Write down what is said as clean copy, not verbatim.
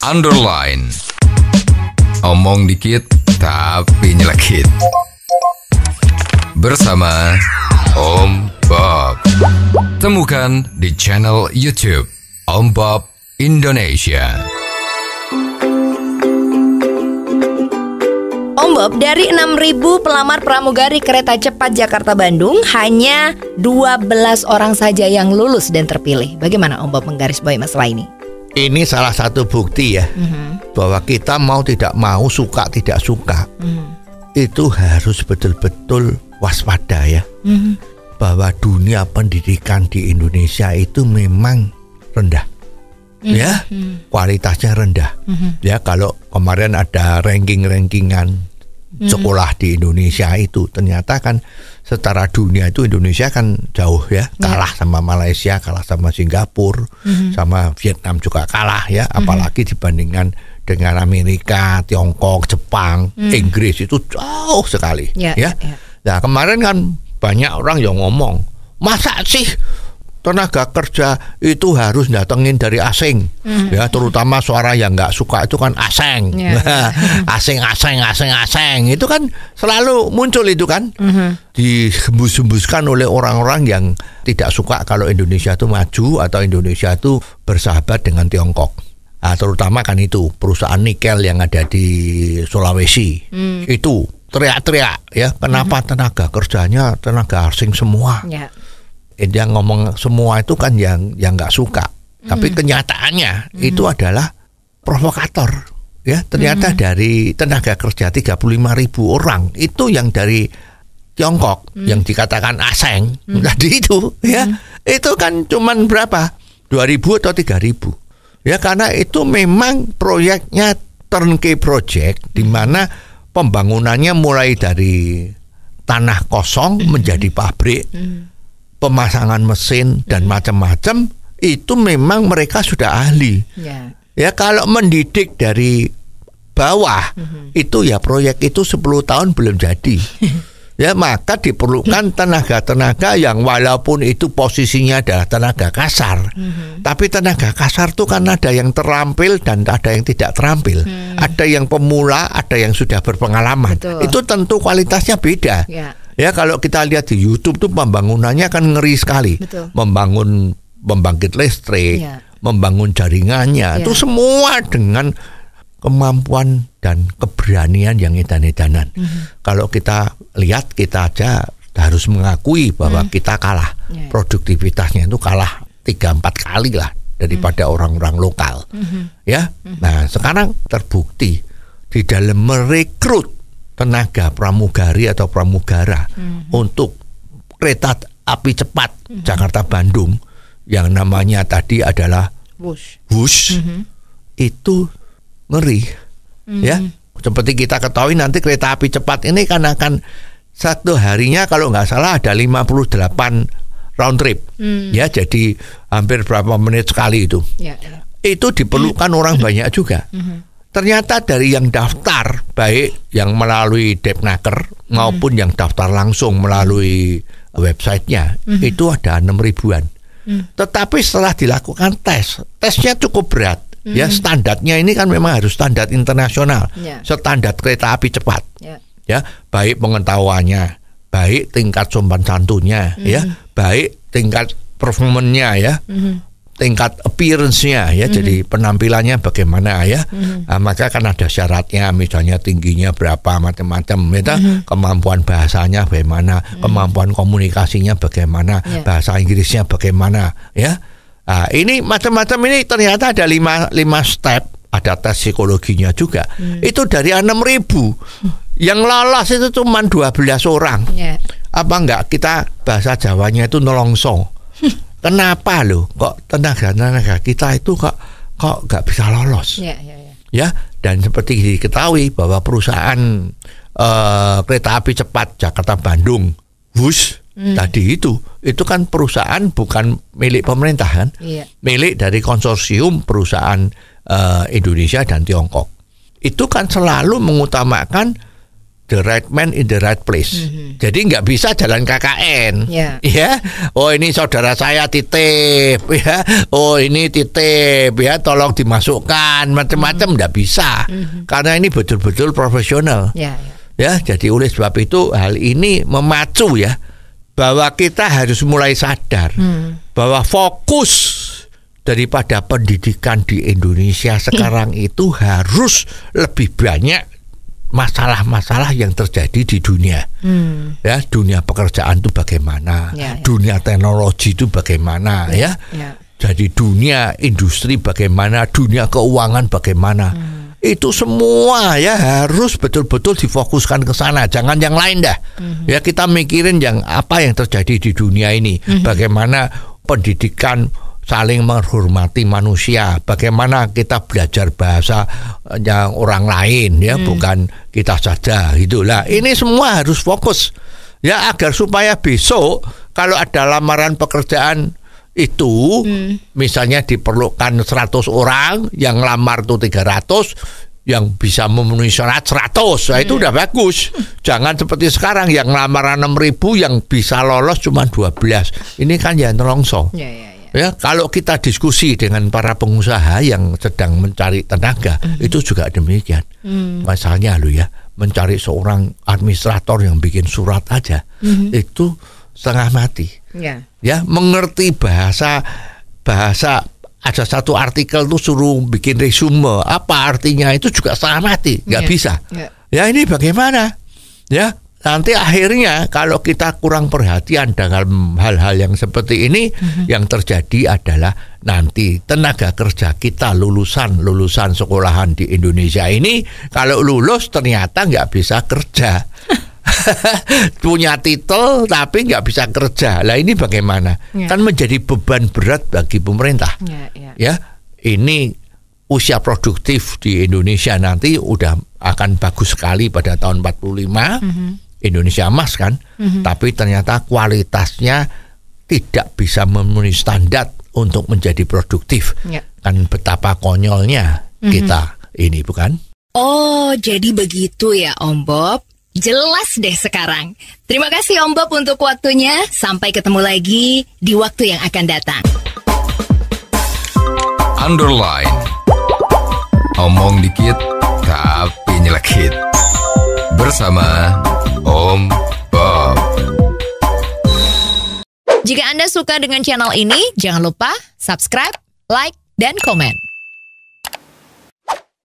underline. Omong dikit tapi nyelekit. Bersama Om Bob. Temukan di channel YouTube Om Bob Indonesia. Om Bob, dari 6.000 pelamar pramugari kereta cepat Jakarta-Bandung, hanya 12 orang saja yang lulus dan terpilih. Bagaimana Om Bob menggarisbawahi masalah ini? Ini salah satu bukti ya, bahwa kita mau tidak mau, suka tidak suka, itu harus betul-betul waspada ya. Bahwa dunia pendidikan di Indonesia itu memang rendah. Ya, kualitasnya rendah. Ya, kalau kemarin ada rankingan sekolah di Indonesia itu, ternyata kan secara dunia itu Indonesia kan jauh ya, kalah sama Malaysia, kalah sama Singapura, sama Vietnam juga kalah ya, apalagi dibandingkan dengan Amerika, Tiongkok, Jepang, Inggris itu jauh sekali. Ya. Nah, kemarin kan banyak orang yang ngomong, masa sih tenaga kerja itu harus datengin dari asing, ya, terutama suara yang nggak suka itu kan asing, asing itu kan selalu muncul itu kan, dihembus-hembuskan oleh orang-orang yang tidak suka kalau Indonesia itu maju atau Indonesia itu bersahabat dengan Tiongkok. Nah, terutama kan itu perusahaan nikel yang ada di Sulawesi, itu teriak-teriak ya, kenapa tenaga kerjanya tenaga asing semua. Dia ngomong semua itu kan yang nggak suka, tapi kenyataannya itu adalah provokator ya. Ternyata dari tenaga kerja 35.000 orang itu yang dari Tiongkok yang dikatakan asing tadi itu ya, itu kan cuman berapa, 2.000 atau 3.000 ya, karena itu memang proyeknya turnkey project, di mana pembangunannya mulai dari tanah kosong menjadi pabrik, pemasangan mesin dan macam-macam, itu memang mereka sudah ahli. Ya, kalau mendidik dari bawah itu ya proyek itu 10 tahun belum jadi. Ya, maka diperlukan tenaga-tenaga yang walaupun itu posisinya adalah tenaga kasar, tapi tenaga kasar itu kan ada yang terampil dan ada yang tidak terampil, ada yang pemula, ada yang sudah berpengalaman. Itu tentu kualitasnya beda. Ya, kalau kita lihat di YouTube tuh pembangunannya kan ngeri sekali. Membangun pembangkit listrik, membangun jaringannya, itu semua dengan kemampuan dan keberanian yang edan-edanan. Kalau kita lihat, kita aja harus mengakui bahwa kita kalah. Produktivitasnya itu kalah 3-4 kali lah daripada orang-orang lokal. Ya, nah sekarang terbukti di dalam merekrut tenaga pramugari atau pramugara untuk kereta api cepat Jakarta-Bandung yang namanya tadi adalah Wush, itu ngeri. Ya, seperti kita ketahui nanti kereta api cepat ini kan akan satu harinya kalau nggak salah ada 58 round trip. Ya, jadi hampir berapa menit sekali itu. Itu diperlukan orang banyak juga. Ternyata dari yang daftar, baik yang melalui Depnaker maupun yang daftar langsung melalui websitenya, itu ada 6.000-an. Tetapi setelah dilakukan tesnya cukup berat. Ya, standarnya ini kan memang harus standar internasional, standar kereta api cepat. Ya, baik pengetahuannya, baik tingkat sopan santunnya, ya, baik tingkat performanya, ya, tingkat appearance-nya ya, jadi penampilannya bagaimana ya. Nah, maka kan ada syaratnya, misalnya tingginya berapa, macam-macam ya, kemampuan bahasanya bagaimana, kemampuan komunikasinya bagaimana, bahasa Inggrisnya bagaimana ya. Nah, ini macam-macam ini ternyata ada 5 step, ada tes psikologinya juga. Itu dari 6.000 yang lolos itu cuma 12 orang. Apa enggak kita bahasa Jawanya itu nolongso. Kenapa loh kok tenaga kita itu kok nggak bisa lolos? Ya, dan seperti diketahui bahwa perusahaan kereta api cepat Jakarta-Bandung, Wush, tadi itu kan perusahaan bukan milik pemerintah kan, milik dari konsorsium perusahaan Indonesia dan Tiongkok. Itu kan selalu mengutamakan the right man in the right place. Jadi nggak bisa jalan KKN. Ya, oh ini saudara saya titip, ya, oh ini titip, ya, tolong dimasukkan, macam-macam nggak bisa. Karena ini betul-betul profesional. Ya, jadi oleh sebab itu hal ini memacu ya bahwa kita harus mulai sadar bahwa fokus daripada pendidikan di Indonesia sekarang itu harus lebih banyak masalah-masalah yang terjadi di dunia. Ya, dunia pekerjaan itu bagaimana, dunia teknologi itu bagaimana, ya. Jadi dunia industri bagaimana, dunia keuangan bagaimana. Itu semua ya harus betul-betul difokuskan ke sana, jangan yang lain dah. Ya, kita mikirin yang apa yang terjadi di dunia ini, bagaimana pendidikan saling menghormati manusia, bagaimana kita belajar bahasa yang orang lain, ya, bukan kita saja, gitulah. Ini semua harus fokus ya, agar supaya besok kalau ada lamaran pekerjaan itu misalnya diperlukan 100 orang, yang lamar tuh 300, yang bisa memenuhi syarat 100, nah itu udah bagus. Jangan seperti sekarang yang lamaran 6.000 yang bisa lolos cuma 12. Ini kan ya nelongso. Ya, kalau kita diskusi dengan para pengusaha yang sedang mencari tenaga, itu juga demikian. Masalahnya lo ya, mencari seorang administrator yang bikin surat aja, itu setengah mati. Ya, mengerti bahasa ada satu artikel tuh suruh bikin resume, apa artinya itu juga setengah mati, nggak bisa. Ya, ini bagaimana? Ya. Nanti akhirnya kalau kita kurang perhatian dalam hal-hal yang seperti ini, yang terjadi adalah nanti tenaga kerja kita lulusan sekolahan di Indonesia ini, kalau lulus ternyata nggak bisa kerja. Punya titel tapi nggak bisa kerja. Lah ini bagaimana? Kan menjadi beban berat bagi pemerintah. Ya, ini usia produktif di Indonesia nanti udah akan bagus sekali pada tahun 45. Indonesia emas kan, tapi ternyata kualitasnya tidak bisa memenuhi standar untuk menjadi produktif. Kan betapa konyolnya kita ini, bukan? Oh, jadi begitu ya Om Bob. Jelas deh sekarang. Terima kasih Om Bob untuk waktunya. Sampai ketemu lagi di waktu yang akan datang. Underline. Omong dikit tapi nyelekit. Bersama Om Bob. Jika Anda suka dengan channel ini, jangan lupa subscribe, like, dan komen.